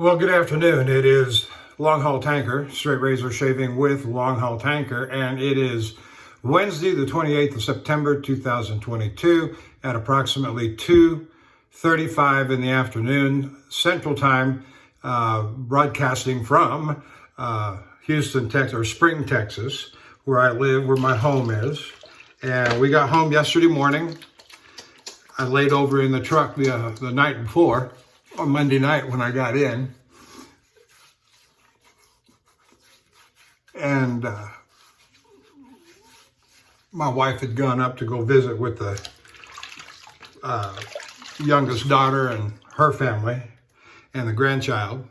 Well, good afternoon. It is Longhaultanker, straight razor shaving with Longhaultanker, and it is Wednesday, the 28th of September, 2022, at approximately 2:35 in the afternoon, Central Time, broadcasting from Houston, Texas, or Spring, Texas, where I live, where my home is. And we got home yesterday morning. I laid over in the truck the night before, on Monday night when I got in, and my wife had gone up to go visit with the youngest daughter and her family and the grandchild,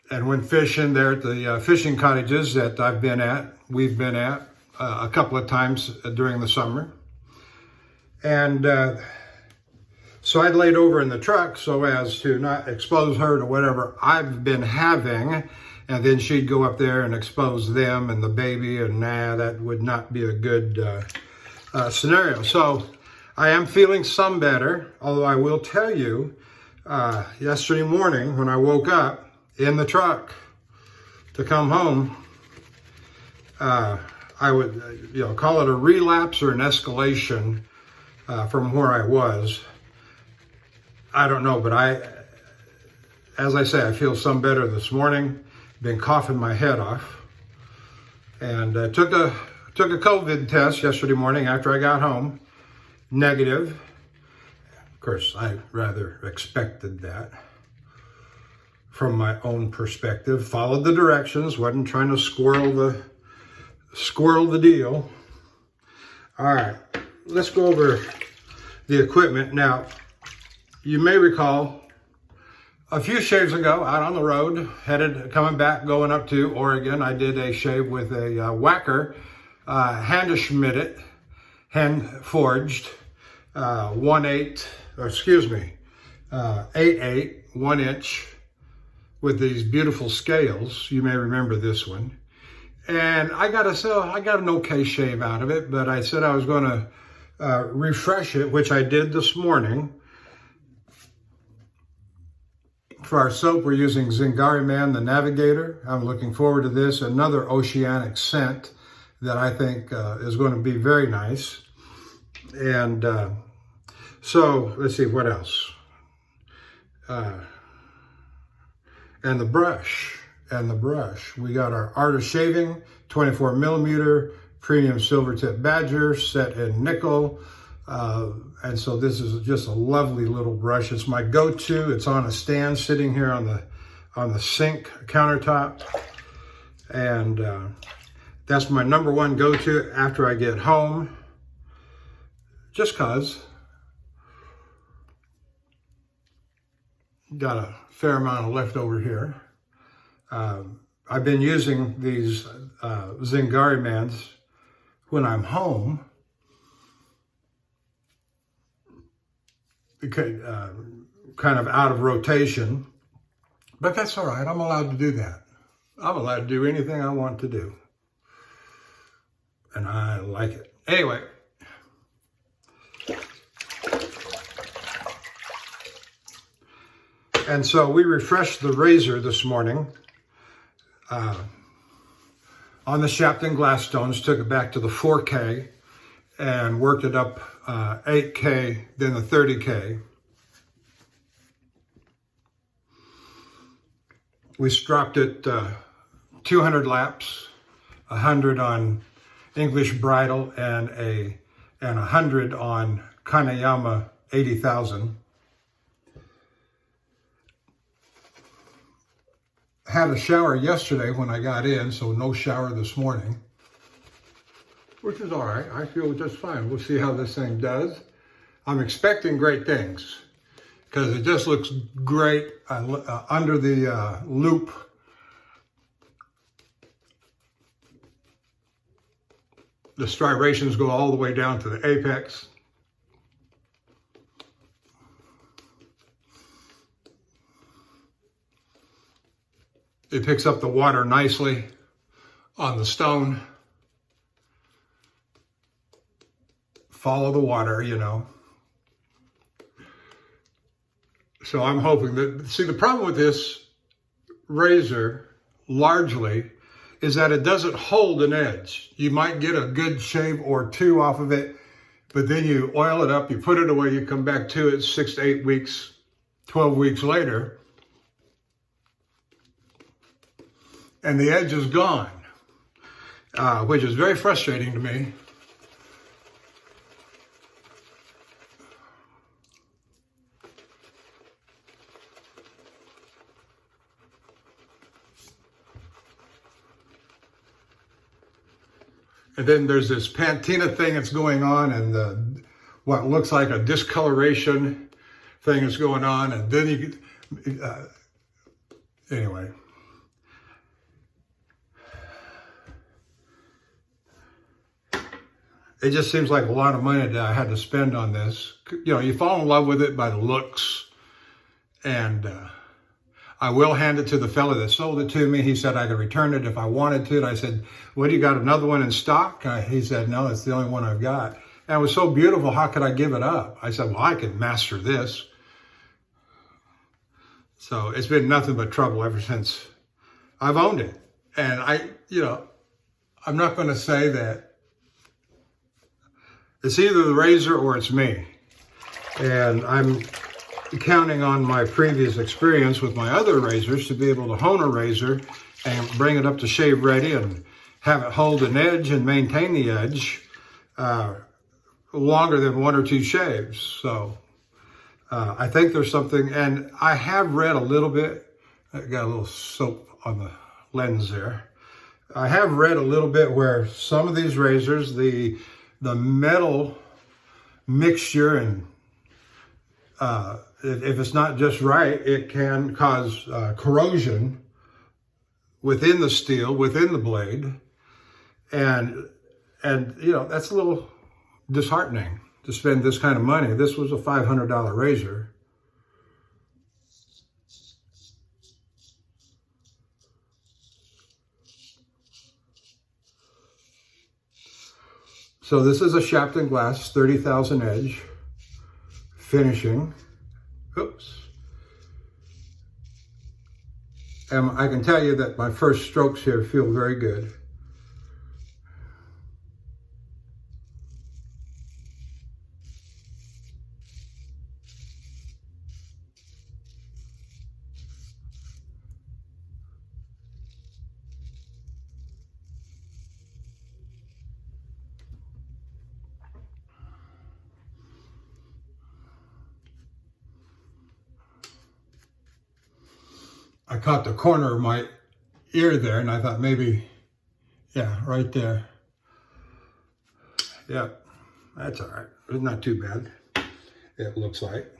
and went fishing there at the fishing cottages that we've been at a couple of times during the summer. And so I'd laid over in the truck so as to not expose her to whatever I've been having, and then she'd go up there and expose them and the baby, and that would not be a good scenario. So I am feeling some better, although I will tell you, yesterday morning when I woke up in the truck to come home, I would call it a relapse or an escalation from where I was. I don't know, but as I say, I feel some better this morning. Been coughing my head off, and took a COVID test yesterday morning after I got home. Negative. Of course, I rather expected that from my own perspective. Followed the directions. Wasn't trying to squirrel the deal. All right, let's go over the equipment now. You may recall a few shaves ago, out on the road, coming back, going up to Oregon, I did a shave with a Wacker Handgeschmiedet, hand forged, 8/8, 1 inch, with these beautiful scales. You may remember this one. And I got an okay shave out of it, but I said I was going to refresh it, which I did this morning. For our soap, we're using Zingari Man The Navigator. I'm looking forward to this. Another oceanic scent that I think is going to be very nice. And so let's see, what else? And the brush. We got our Art of Shaving 24 millimeter premium Silvertip Badger set in nickel. And so this is just a lovely little brush. It's my go-to. It's on a stand sitting here on the sink countertop. And that's my number one go-to after I get home. Just cause. Got a fair amount of leftover here. I've been using these Zingari Mans when I'm home. Kind of out of rotation, but that's all right. I'm allowed to do that. I'm allowed to do anything I want to do, and I like it. Anyway, and so we refreshed the razor this morning on the Shapton Glass stones, took it back to the 4K and worked it up 8K, then the 30K. We stropped it 200 laps, 100 on English bridle, and 100 on Kanayama 80,000. Had a shower yesterday when I got in, so no shower this morning, which is all right. I feel just fine. We'll see how this thing does. I'm expecting great things because it just looks great under the loop. The striations go all the way down to the apex. It picks up the water nicely on the stone. Follow the water, So I'm hoping that, see, the problem with this razor largely is that it doesn't hold an edge. You might get a good shave or two off of it, but then you oil it up, you put it away, you come back to it 6 to 8 weeks, 12 weeks later, and the edge is gone, which is very frustrating to me. And then there's this patina thing that's going on, and what looks like a discoloration thing is going on, and then you, anyway. It just seems like a lot of money that I had to spend on this. You know, you fall in love with it by the looks, and I will hand it to the fella that sold it to me. He said I could return it if I wanted to. And I said, well, you got another one in stock? He said, no, that's the only one I've got. And it was so beautiful, how could I give it up? I said, well, I could master this. So it's been nothing but trouble ever since I've owned it. And I'm not going to say that it's either the razor or it's me. And I'm counting on my previous experience with my other razors to be able to hone a razor and bring it up to shave ready and have it hold an edge and maintain the edge longer than 1 or 2 shaves. So I think there's something, and I have read a little bit, I got a little soap on the lens there. I have read a little bit where some of these razors, the metal mixture, and if it's not just right, it can cause corrosion within the steel, within the blade. And that's a little disheartening to spend this kind of money. This was a $500 razor. So this is a Shapton Glass 30,000 edge finishing. Oops. And I can tell you that my first strokes here feel very good. I caught the corner of my ear there, and I thought maybe, yeah, right there. Yep, that's all right. It's not too bad, it looks like.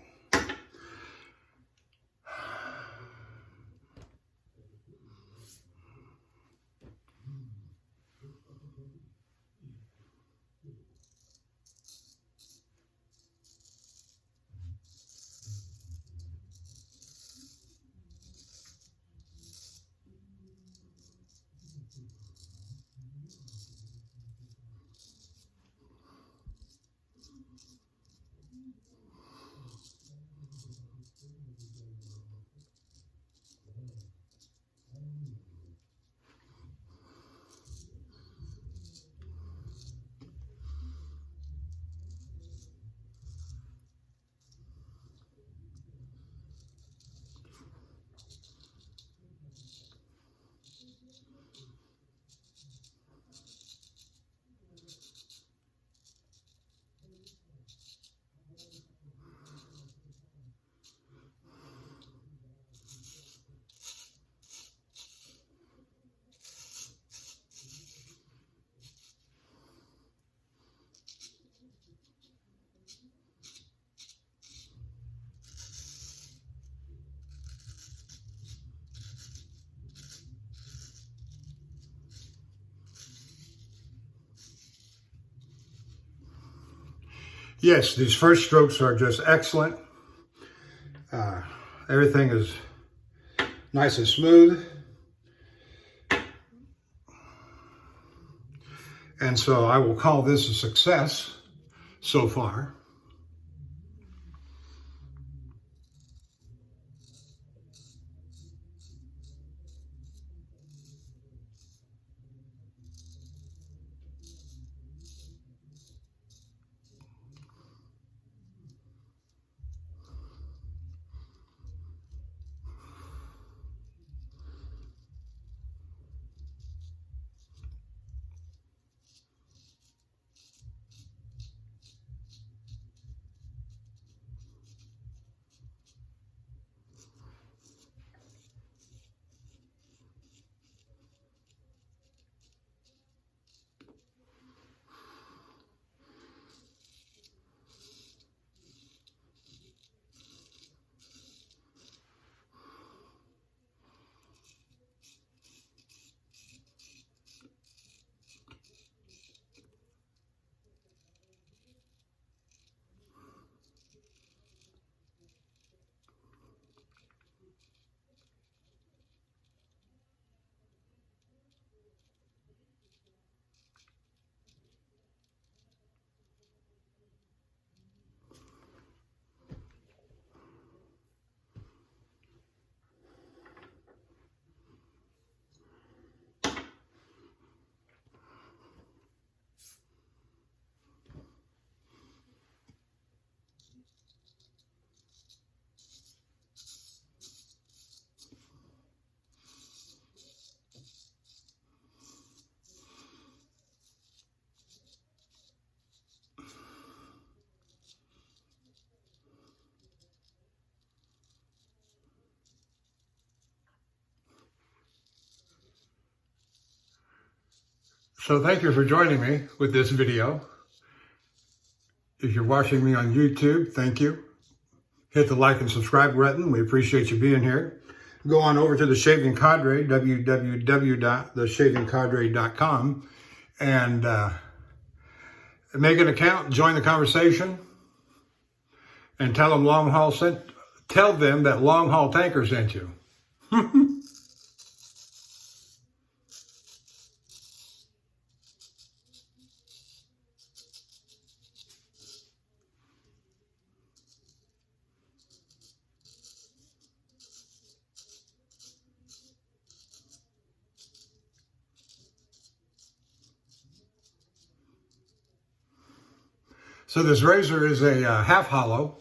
Yes, these first strokes are just excellent. Everything is nice and smooth. And so I will call this a success so far. So thank you for joining me with this video. If you're watching me on YouTube, thank you. Hit the like and subscribe button. We appreciate you being here. Go on over to the Shaving Cadre, www.theshavingcadre.com, and make an account, join the conversation, and tell them tell them that Longhaultanker sent you. So this razor is a half hollow.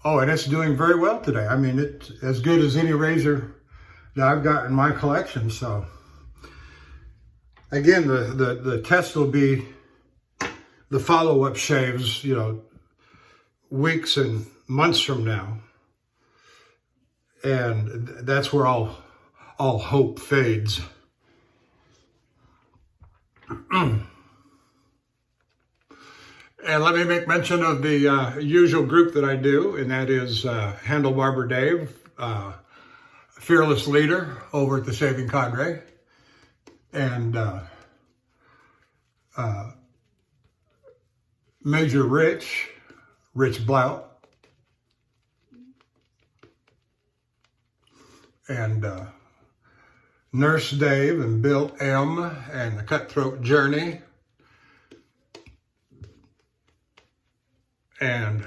Oh, and it's doing very well today. I mean, it's as good as any razor that I've got in my collection. So again, the test will be the follow-up shaves, you know, weeks and months from now. And that's where all hope fades. And let me make mention of the usual group that I do, and that is Handlebarber Dave, fearless leader over at the Shaving Cadre, and Major Rich Blout, and Nurse Dave and Bill M, and the Cutthroat Journey, and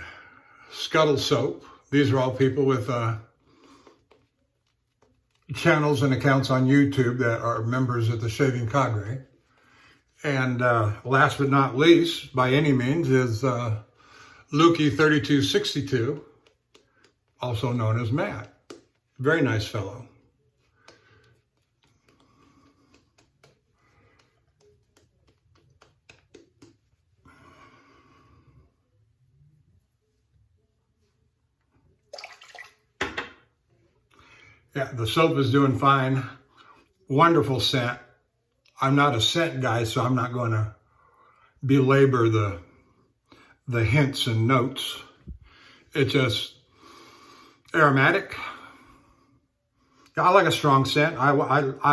Scuttle Soap. These are all people with channels and accounts on YouTube that are members of the Shaving Cadre. And last but not least, by any means, is Lukey3262, also known as Matt. Very nice fellow. Yeah, the soap is doing fine. Wonderful scent. I'm not a scent guy, so I'm not going to belabor the hints and notes. It's just aromatic. I like a strong scent. I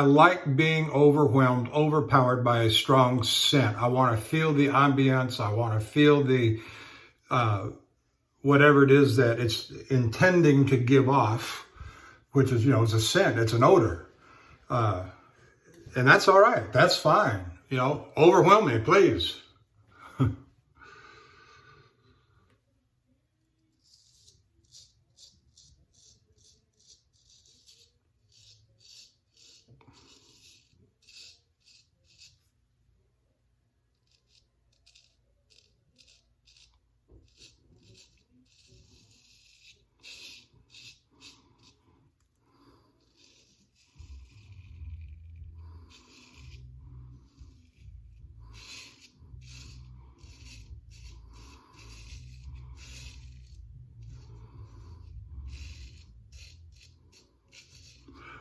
like being overwhelmed, overpowered by a strong scent. I want to feel the ambience. I want to feel the whatever it is that it's intending to give off, which is, you know, it's a scent, it's an odor. And that's all right, that's fine. You know, overwhelm me, please.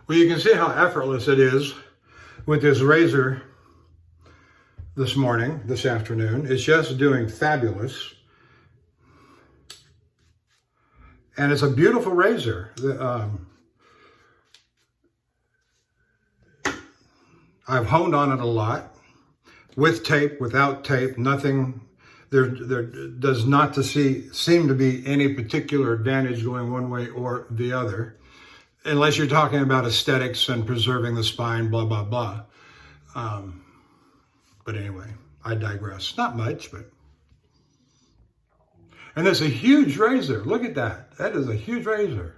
Well, you can see how effortless it is with this razor this afternoon. It's just doing fabulous. And it's a beautiful razor. I've honed on it a lot, with tape, without tape, nothing. There does not seem to be any particular advantage going one way or the other. Unless you're talking about aesthetics and preserving the spine, blah, blah, blah. But anyway, I digress. Not much, but. And it's a huge razor. Look at that. That is a huge razor.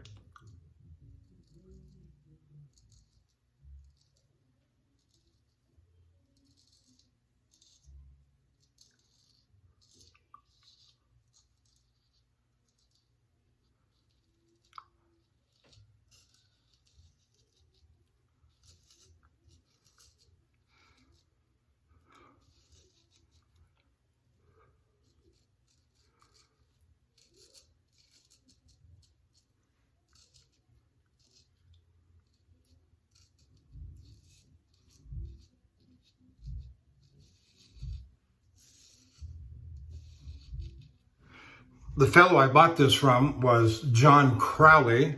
The fellow I bought this from was John Crowley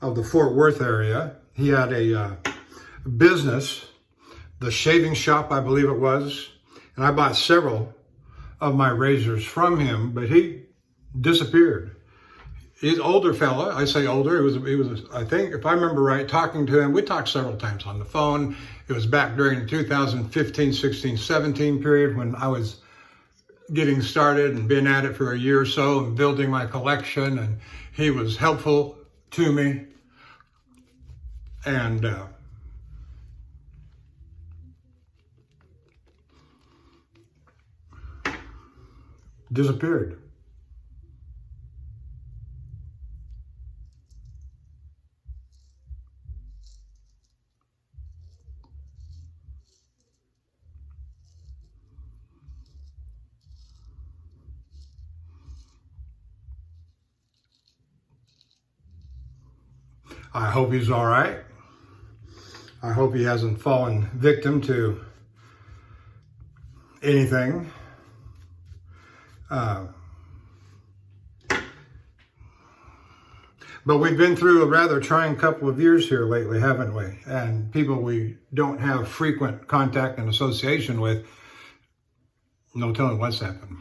of the Fort Worth area. He had a business, the shaving shop, I believe it was, and I bought several of my razors from him, but he disappeared. He's an older fella. I say older. He was, I think, if I remember right, talking to him. We talked several times on the phone. It was back during the 2015, 16, 17 period when I was getting started and been at it for a year or so and building my collection. And he was helpful to me. And disappeared. I hope he's all right. I hope he hasn't fallen victim to anything. But we've been through a rather trying couple of years here lately, haven't we? And people we don't have frequent contact and association with, no telling what's happened.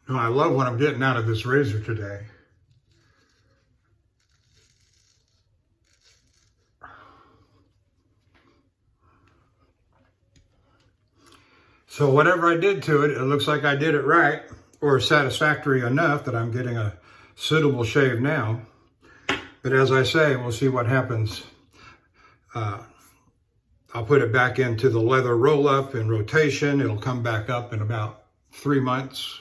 No, I love what I'm getting out of this razor today. So whatever I did to it, it looks like I did it right, or satisfactory enough that I'm getting a suitable shave now. But as I say, we'll see what happens. I'll put it back into the leather roll-up in rotation. It'll come back up in about 3 months.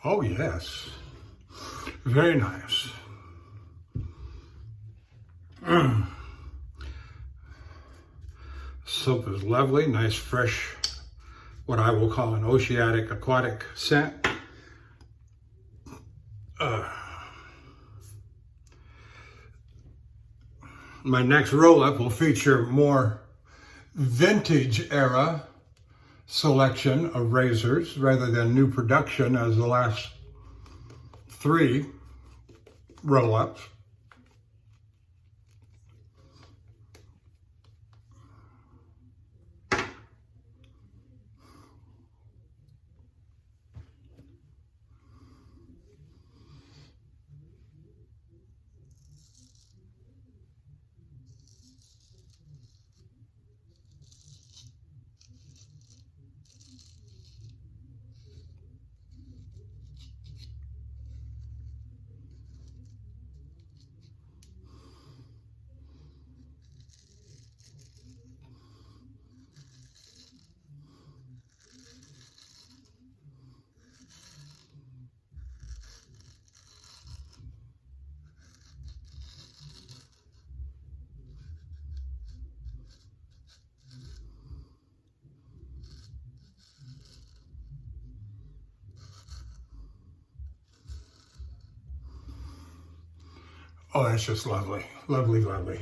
Oh yes, very nice. Soap is lovely, nice fresh, what I will call an oceanic aquatic scent. My next roll-up will feature more vintage era selection of razors rather than new production as the last 3 roll-ups. Oh, that's just lovely, lovely, lovely.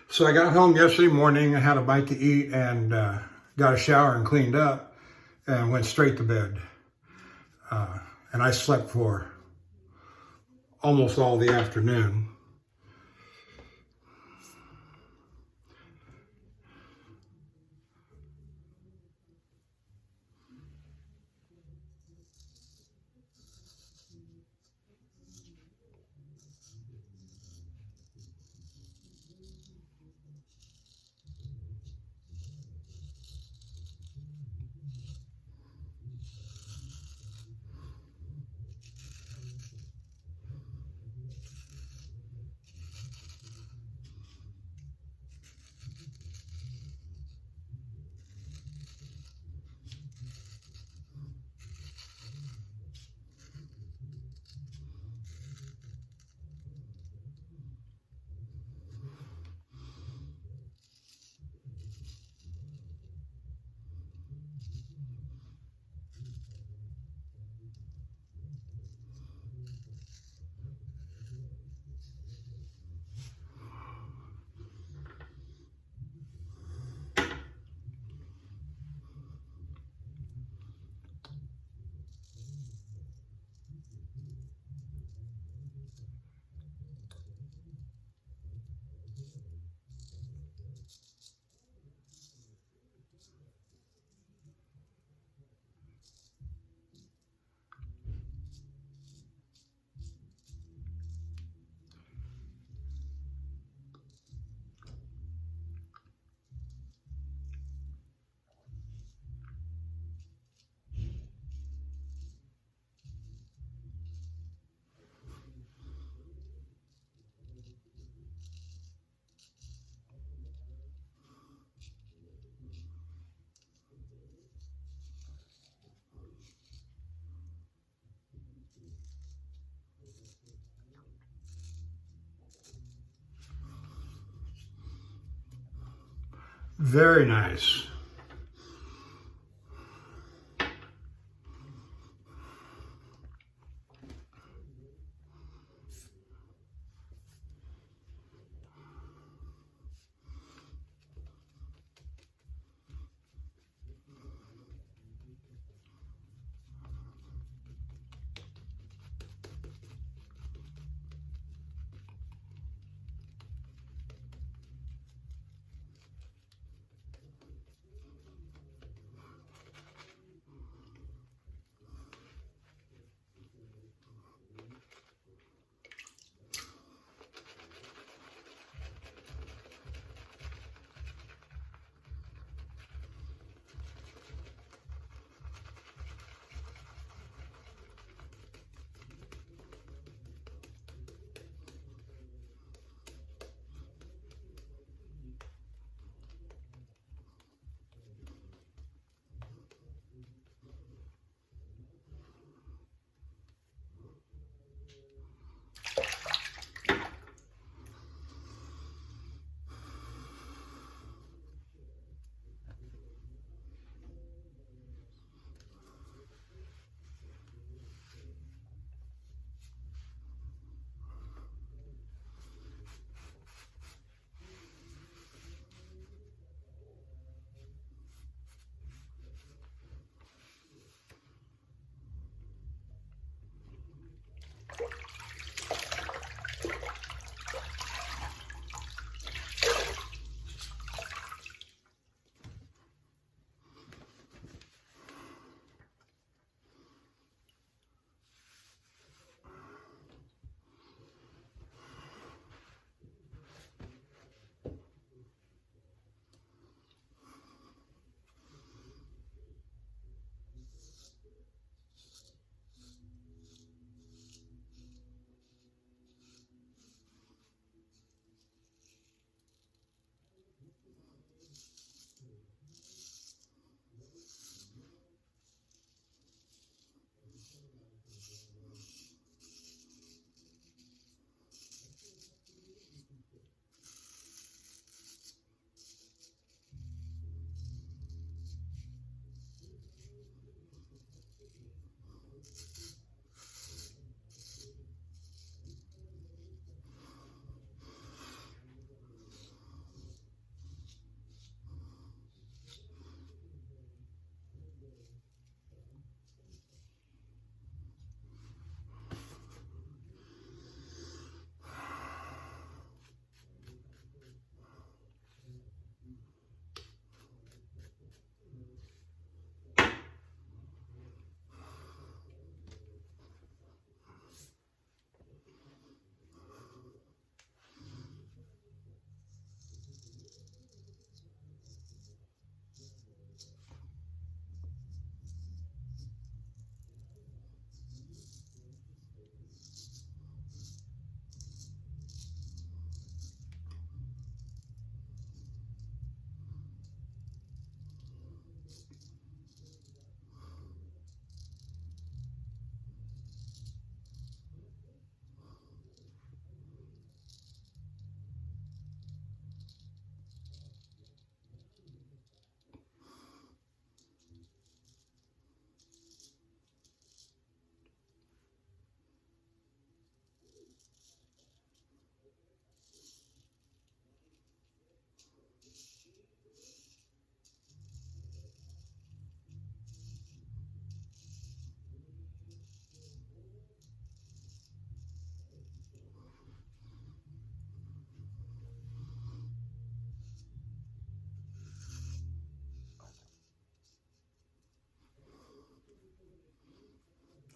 So I got home yesterday morning, I had a bite to eat and got a shower and cleaned up and went straight to bed. And I slept for almost all the afternoon. Very nice.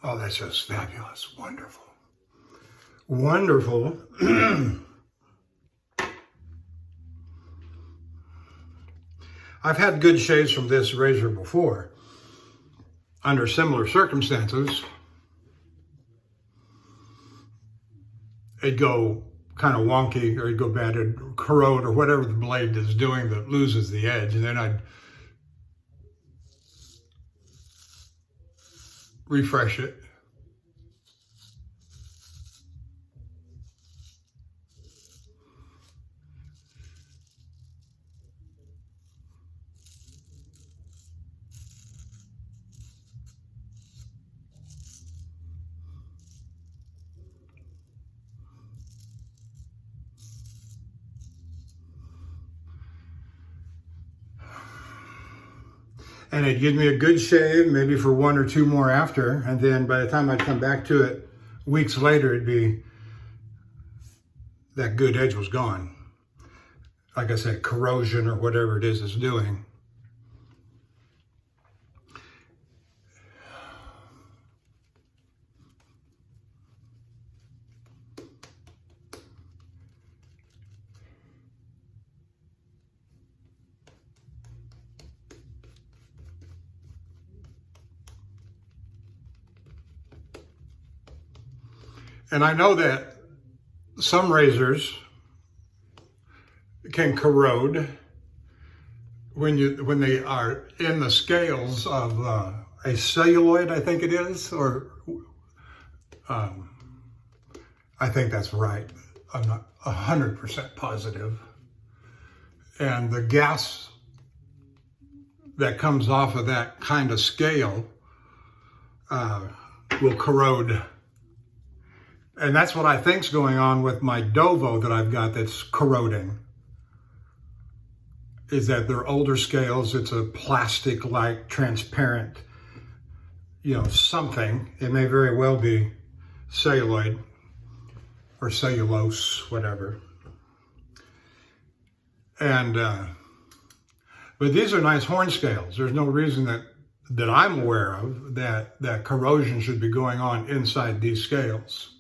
Oh, that's just fabulous. Wonderful. Wonderful. I've had good shaves from this razor before under similar circumstances. It'd go kind of wonky, or it'd go bad, it'd corrode, or whatever the blade is doing that loses the edge, and then I'd refresh it. and it'd give me a good shave, maybe for 1 or 2 more after, and then by the time I'd come back to it weeks later, it'd be, that good edge was gone. Like I said, corrosion or whatever it is it's doing. And I know that some razors can corrode when they are in the scales of a celluloid, I think it is, or I think that's right. I'm not 100% positive. And the gas that comes off of that kind of scale will corrode. And that's what I think's going on with my Dovo that I've got that's corroding. Is that they're older scales, it's a plastic-like, transparent, something. It may very well be celluloid or cellulose, whatever. And, but these are nice horn scales. There's no reason that I'm aware of that corrosion should be going on inside these scales.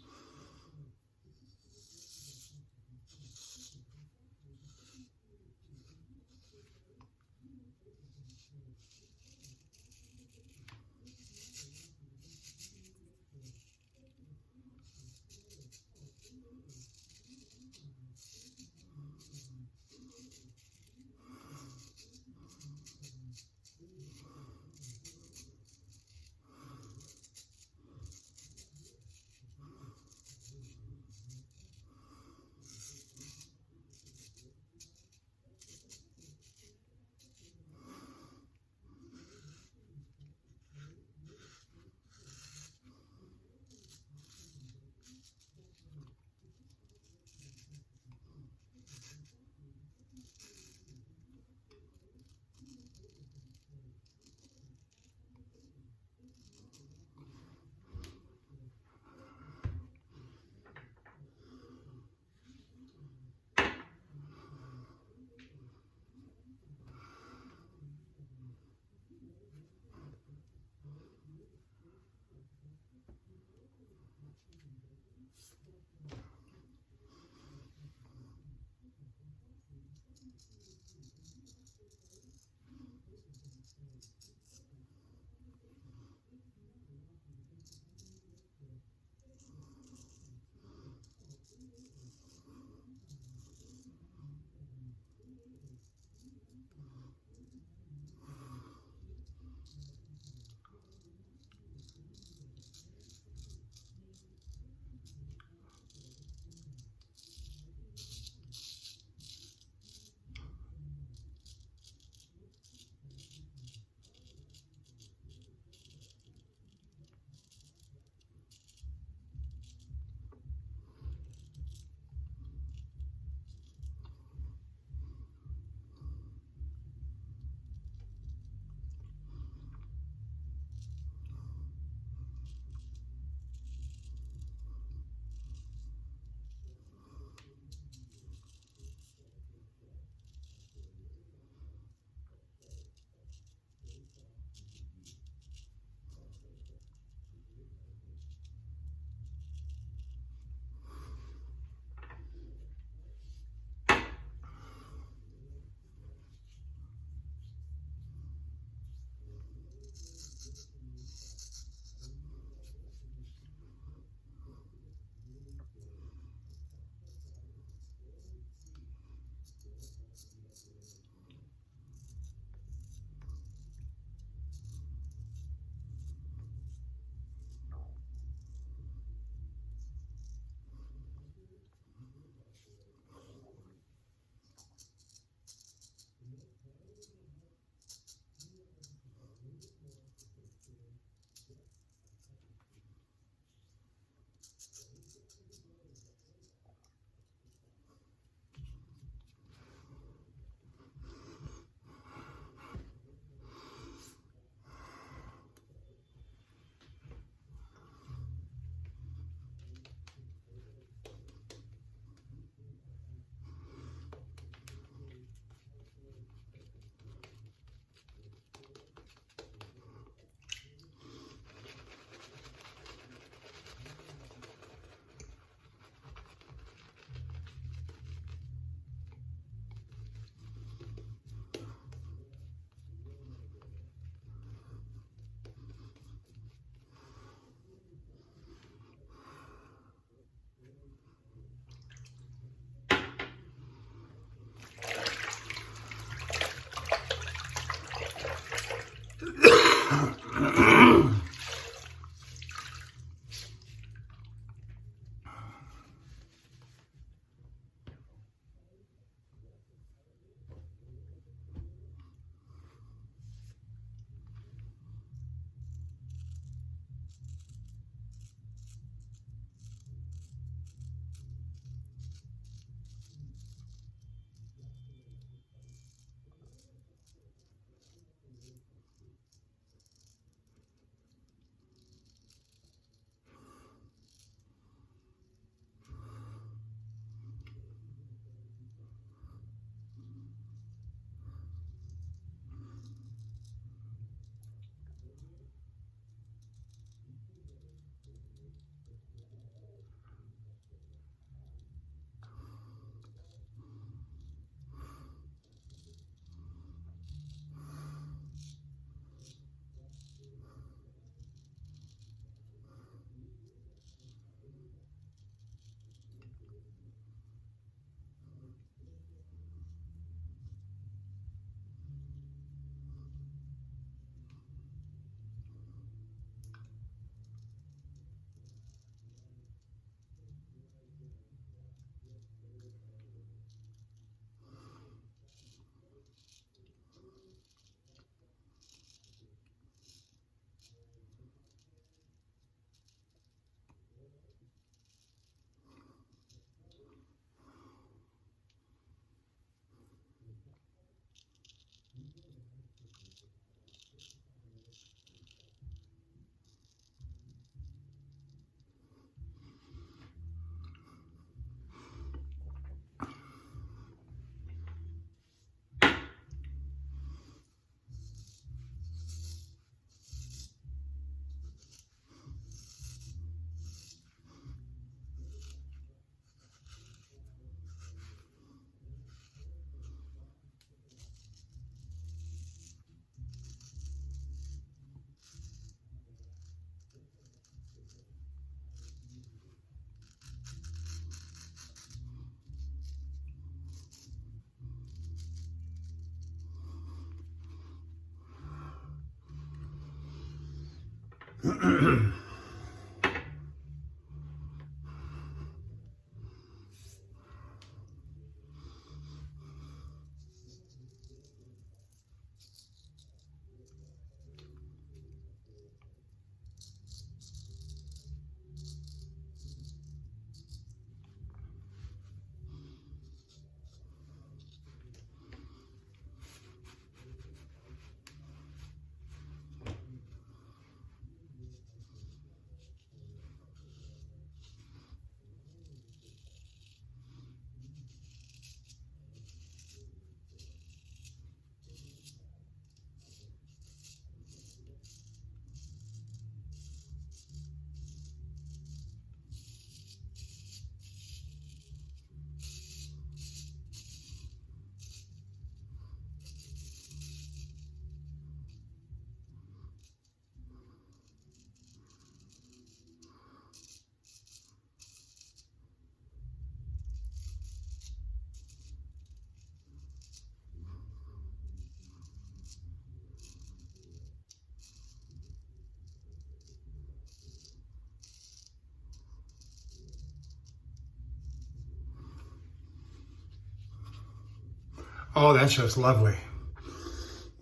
Oh, that's just lovely.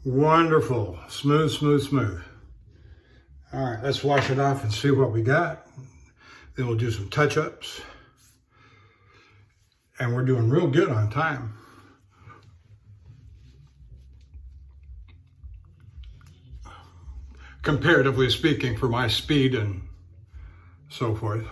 Wonderful. Smooth, smooth, smooth. All right, let's wash it off and see what we got. Then we'll do some touch-ups. And we're doing real good on time. Comparatively speaking, for my speed and so forth.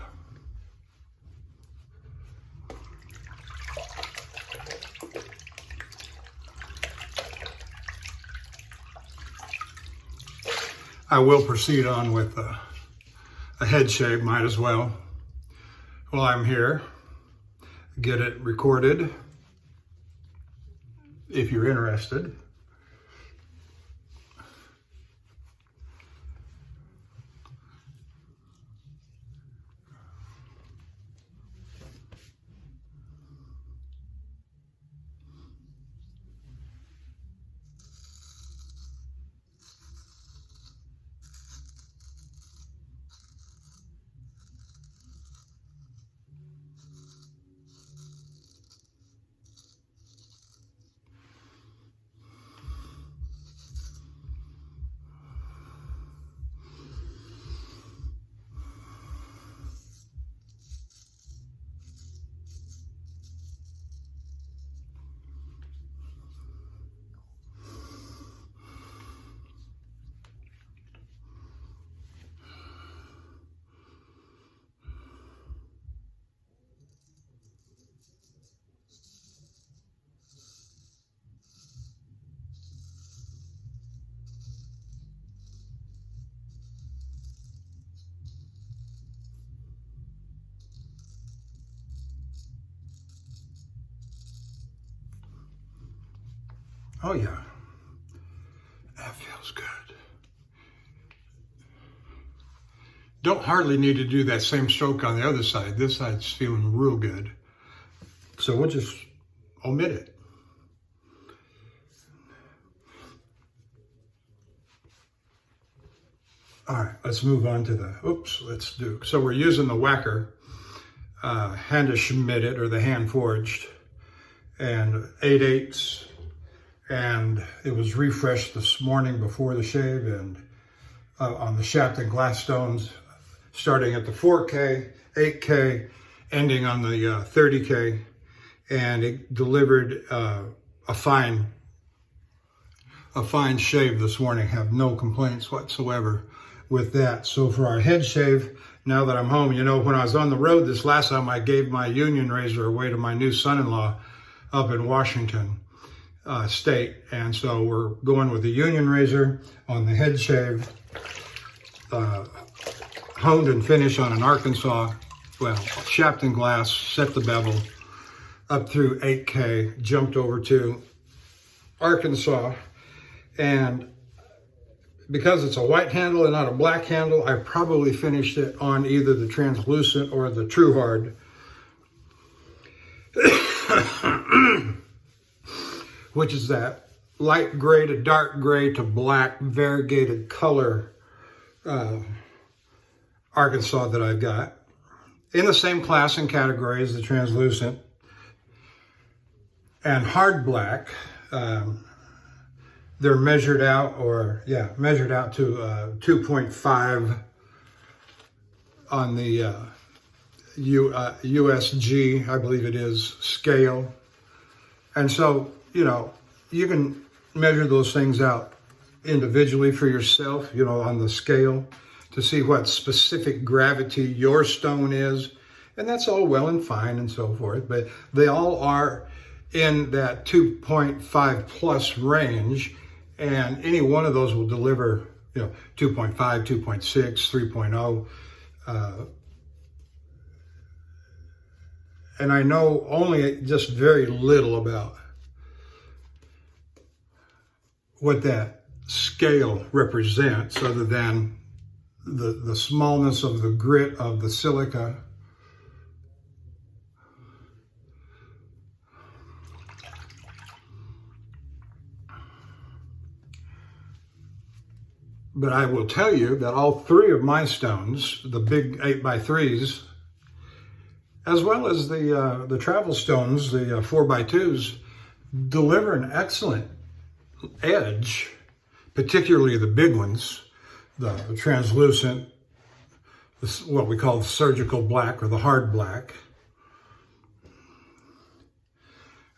I will proceed on with a head shave, might as well. While I'm here, get it recorded if you're interested. Oh yeah, that feels good. Don't hardly need to do that same stroke on the other side. This side's feeling real good. So we'll just omit it. All right, let's move on to the, so we're using the Wacker Handgeschmiedet, or the hand forged, and 8/8. And it was refreshed this morning before the shave, and on the Shapton Glass stones, starting at the 4K, 8K, ending on the 30K, and it delivered a fine shave this morning. Have no complaints whatsoever with that. So for our head shave, now that I'm home, you know, when I was on the road this last time, I gave my union razor away to my new son-in-law up in Washington State, and so we're going with the union razor on the head shave, honed and finished on an Arkansas, well, Shapton Glass, set the bevel up through 8K, jumped over to Arkansas, and because it's a white handle and not a black handle, I probably finished it on either the translucent or the true hard. Which is that light gray to dark gray to black variegated color Arkansas that I've got, in the same class and category as the translucent and hard black. They're measured out, measured out to 2.5 on the USG, I believe it is, scale. And so, you know, you can measure those things out individually for yourself, you know, on the scale to see what specific gravity your stone is. And that's all well and fine and so forth, but they all are in that 2.5 plus range, and any one of those will deliver, you know, 2.5, 2.6, 3.0. And I know only just very little about what that scale represents, other than the smallness of the grit of the silica. But I will tell you that all three of my stones, the big 8x3s, as well as the travel stones, the 4x2s, deliver an excellent edge, particularly the big ones, the translucent, what we call the surgical black or the hard black,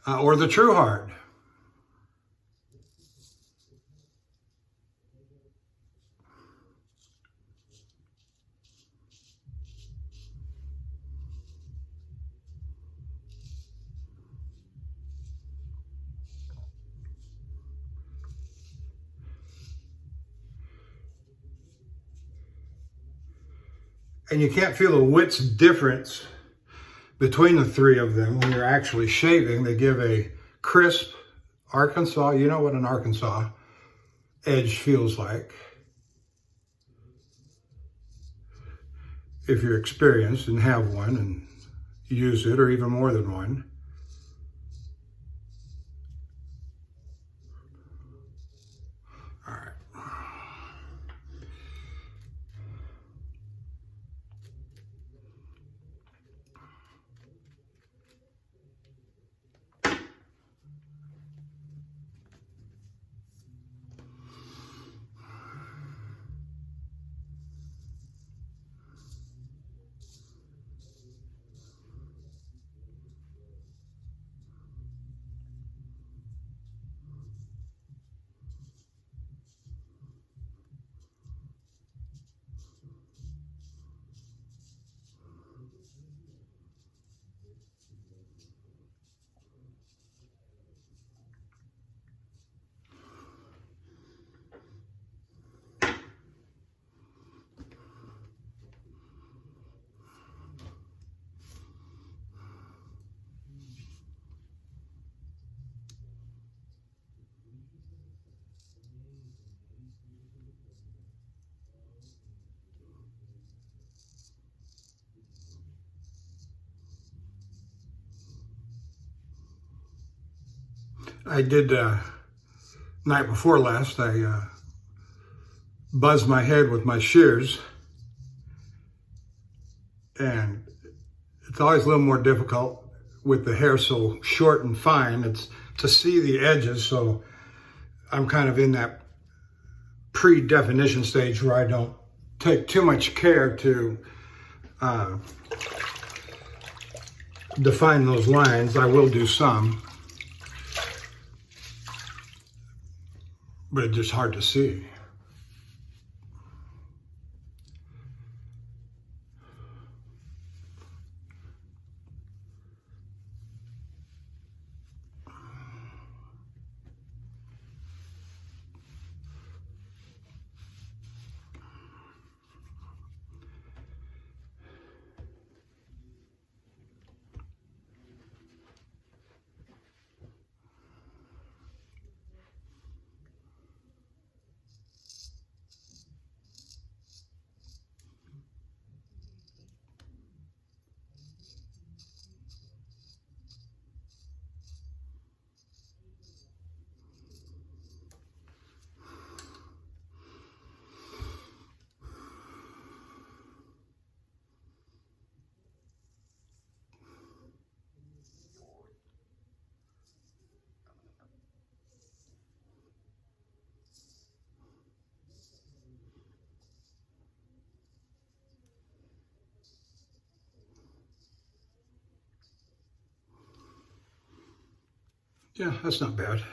or the true hard. And you can't feel the width's difference between the three of them when you're actually shaving. They give a crisp Arkansas, you know what an Arkansas edge feels like, if you're experienced and have one and use it, or even more than one. All right. I did, night before last, I buzzed my head with my shears, and it's always a little more difficult with the hair so short and fine. It's to see the edges, so I'm kind of in that pre-definition stage where I don't take too much care to define those lines. I will do some, but it's just hard to see. Yeah, that's not bad.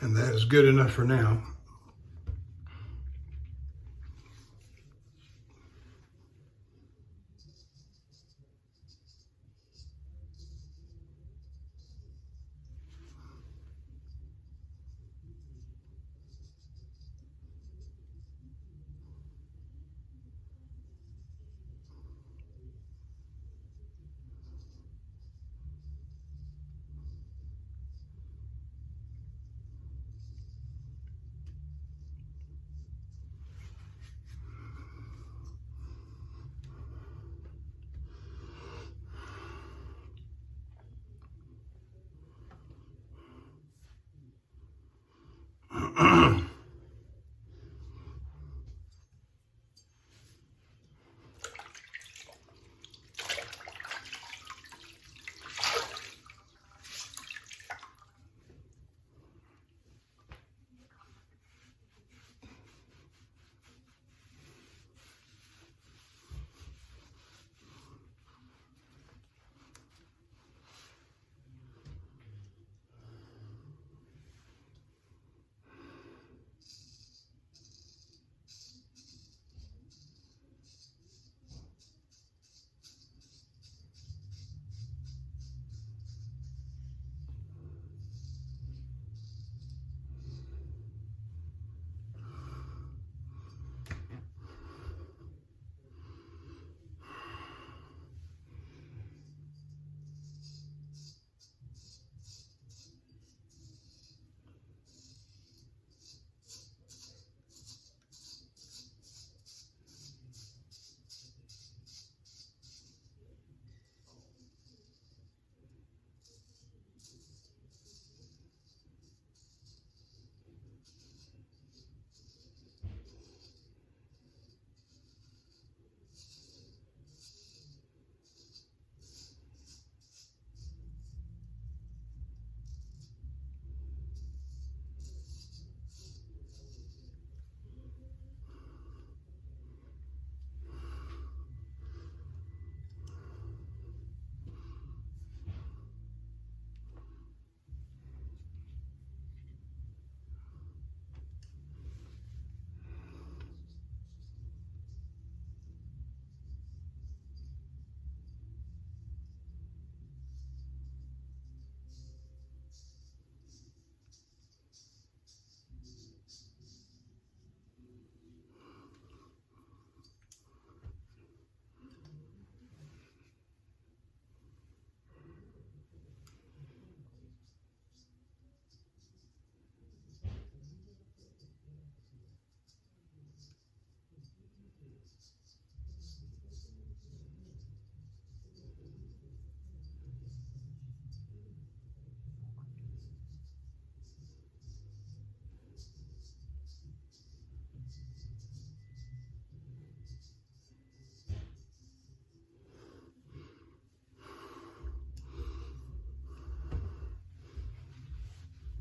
And that is good enough for now.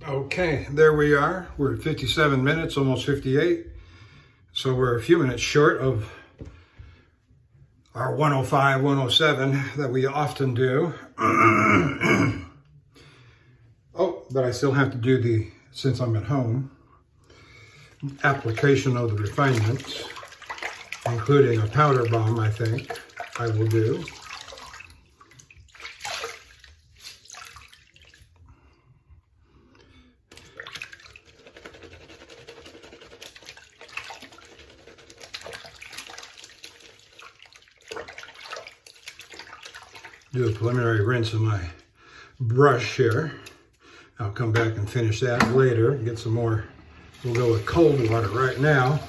Okay, there we are. We're at 57 minutes, almost 58. So we're a few minutes short of our 105, 107 that we often do. Oh, but I still have to do the, since I'm at home, application of the refinements, including a powder bomb, I think I will do. do a preliminary rinse of my brush here. I'll come back and finish that later. Get some more. We'll go with cold water right now.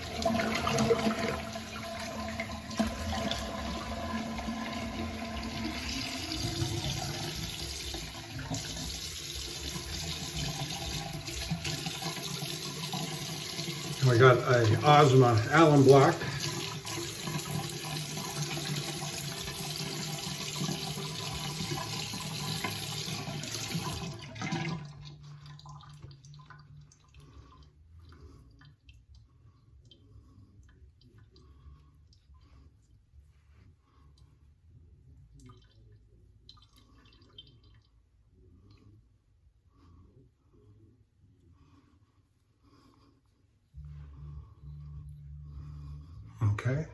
We got a Ozma Allen block. Okay.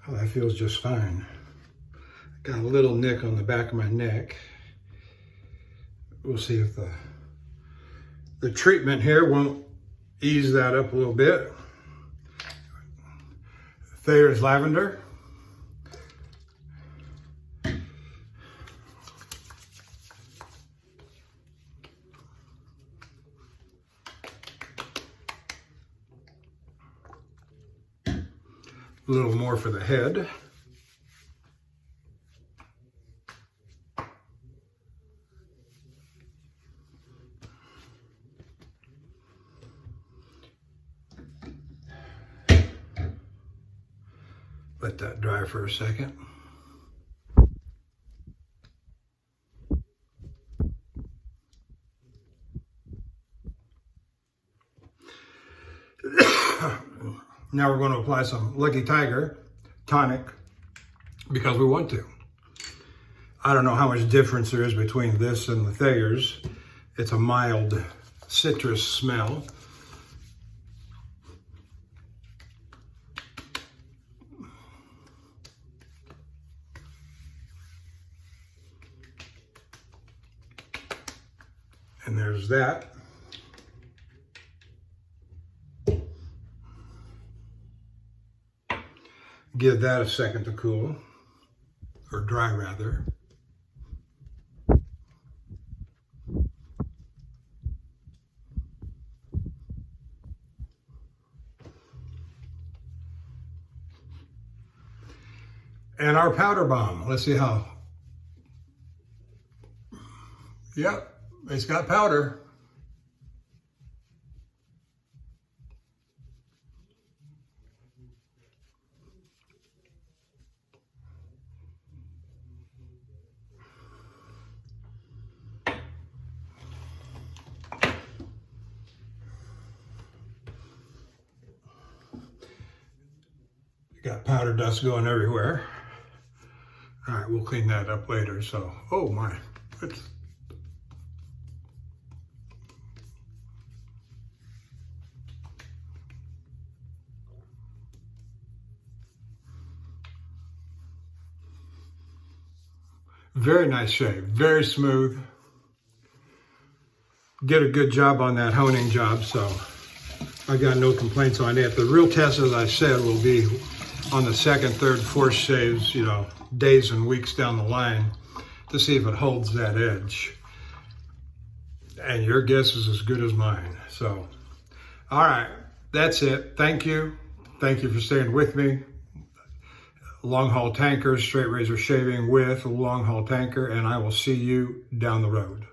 Oh, that feels just fine. Got a little nick on the back of my neck. We'll see if the treatment here won't ease that up a little bit. Thayer's lavender. A little more for the head. Let that dry for a second. Now we're going to apply some Lucky Tiger tonic because we want to. I don't know how much difference there is between this and the Thayer's. It's a mild citrus smell. And there's that. Give that a second to cool, or dry rather. And our powder bomb, let's see how. Yep, it's got powder. Got powder dust going everywhere. All right, we'll clean that up later. So, oh my, it's very nice shave, very smooth. Did a good job on that honing job, so I got no complaints on it. The real test, as I said, will be on the second, third, fourth shaves, you know, days and weeks down the line to see if it holds that edge. And your guess is as good as mine. So, all right, that's it. Thank you. Thank you for staying with me. Longhaultanker, straight razor shaving with Longhaultanker, and I will see you down the road.